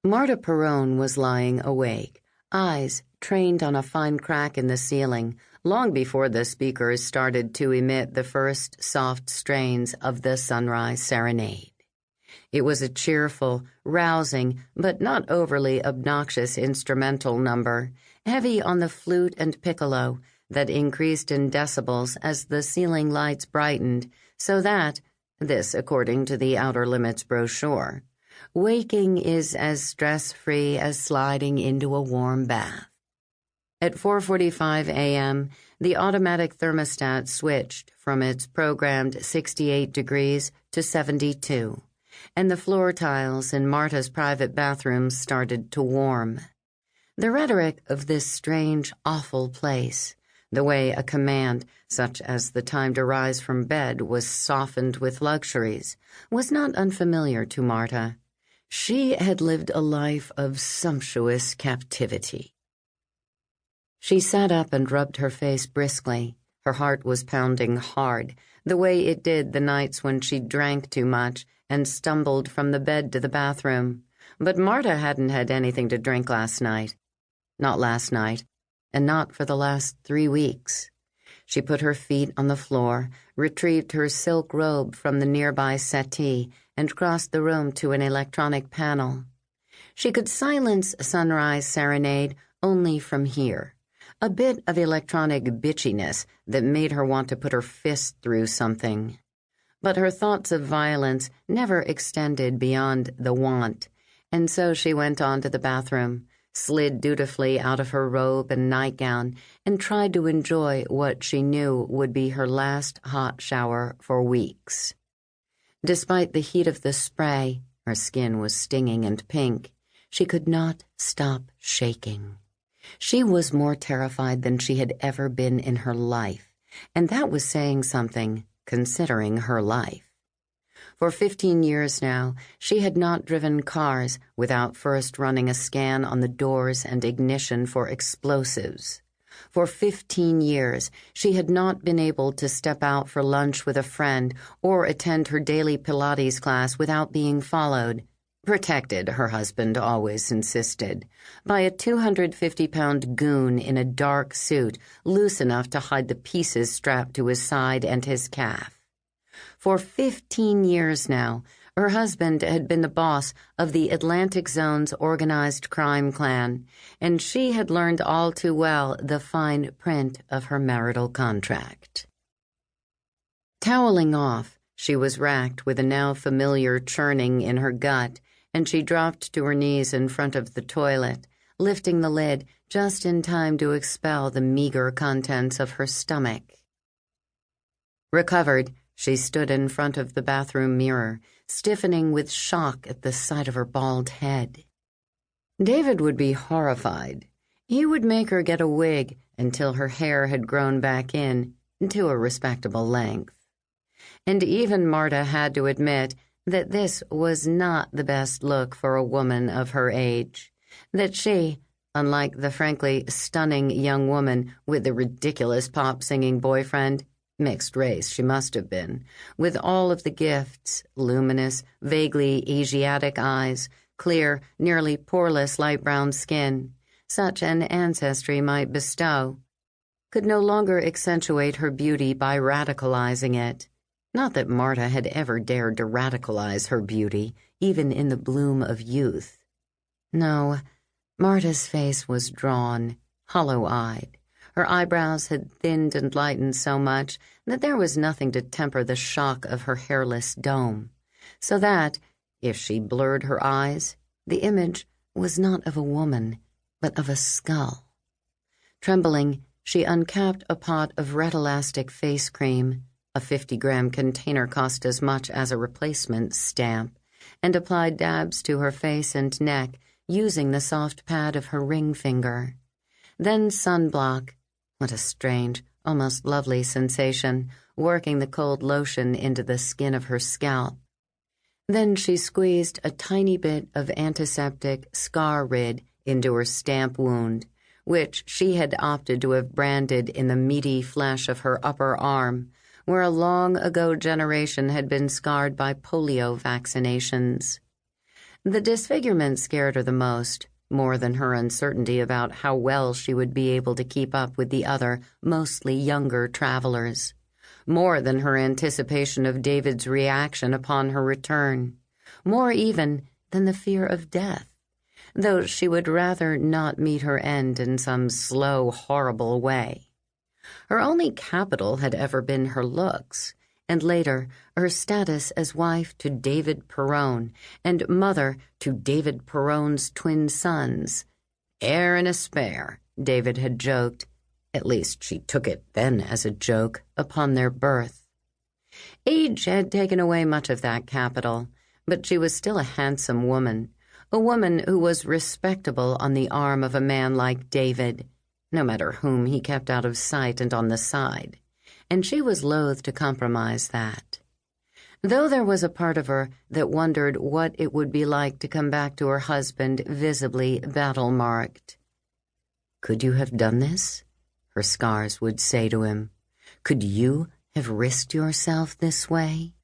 Marta Perrone was lying awake, eyes trained on a fine crack in the ceiling, long before the speakers started to emit the first soft strains of the Sunrise Serenade. It was a cheerful, rousing, but not overly obnoxious instrumental number, heavy on the flute and piccolo, that increased in decibels as the ceiling lights brightened, so that, this according to the Outer Limits brochure, waking is as stress-free as sliding into a warm bath. At 4:45 a.m., the automatic thermostat switched from its programmed 68 degrees to 72, and the floor tiles in Marta's private bathrooms started to warm. The rhetoric of this strange, awful place, the way a command, such as the time to rise from bed, was softened with luxuries, was not unfamiliar to Marta. She had lived a life of sumptuous captivity. She sat up and rubbed her face briskly. Her heart was pounding hard, the way it did the nights when she drank too much and stumbled from the bed to the bathroom. But Marta hadn't had anything to drink last night. Not last night, and not for the last 3 weeks. She put her feet on the floor, retrieved her silk robe from the nearby settee, and crossed the room to an electronic panel. She could silence Sunrise Serenade only from here, a bit of electronic bitchiness that made her want to put her fist through something. But her thoughts of violence never extended beyond the want, and so she went on to the bathroom, slid dutifully out of her robe and nightgown, and tried to enjoy what she knew would be her last hot shower for weeks. Despite the heat of the spray, her skin was stinging and pink. She could not stop shaking. She was more terrified than she had ever been in her life, and that was saying something, considering her life. For 15 years now, she had not driven cars without first running a scan on the doors and ignition for explosives. For 15 years, she had not been able to step out for lunch with a friend or attend her daily Pilates class without being followed, protected, her husband always insisted, by a 250-pound goon in a dark suit, loose enough to hide the pieces strapped to his side and his calf. For 15 years now, her husband had been the boss of the Atlantic Zone's organized crime clan, and she had learned all too well the fine print of her marital contract. Toweling off, she was racked with a now familiar churning in her gut, and she dropped to her knees in front of the toilet, lifting the lid just in time to expel the meager contents of her stomach. Recovered, she stood in front of the bathroom mirror, stiffening with shock at the sight of her bald head. David would be horrified. He would make her get a wig until her hair had grown back in to a respectable length. And even Marta had to admit that this was not the best look for a woman of her age, that she, unlike the frankly stunning young woman with the ridiculous pop-singing boyfriend, mixed race she must have been, with all of the gifts, luminous, vaguely Asiatic eyes, clear, nearly poreless light brown skin, such an ancestry might bestow, could no longer accentuate her beauty by radicalizing it. Not that Marta had ever dared to radicalize her beauty, even in the bloom of youth. No, Marta's face was drawn, hollow-eyed. Her eyebrows had thinned and lightened so much that there was nothing to temper the shock of her hairless dome, so that, if she blurred her eyes, the image was not of a woman, but of a skull. Trembling, she uncapped a pot of red elastic face cream. A 50-gram container cost as much as a replacement stamp, and applied dabs to her face and neck using the soft pad of her ring finger. Then sunblock. What a strange, almost lovely sensation, working the cold lotion into the skin of her scalp. Then she squeezed a tiny bit of antiseptic scar rid into her stamp wound, which she had opted to have branded in the meaty flesh of her upper arm, where a long-ago generation had been scarred by polio vaccinations. The disfigurement scared her the most, more than her uncertainty about how well she would be able to keep up with the other, mostly younger travelers, more than her anticipation of David's reaction upon her return, more even than the fear of death, though she would rather not meet her end in some slow, horrible way. Her only capital had ever been her looks, and later her status as wife to David Perrone and mother to David Perrone's twin sons. Heir and a spare, David had joked. At least she took it then as a joke, upon their birth. Age had taken away much of that capital, but she was still a handsome woman, a woman who was respectable on the arm of a man like David, no matter whom he kept out of sight and on the side, and she was loath to compromise that. Though there was a part of her that wondered what it would be like to come back to her husband visibly battle-marked. "Could you have done this?" her scars would say to him. "Could you have risked yourself this way?"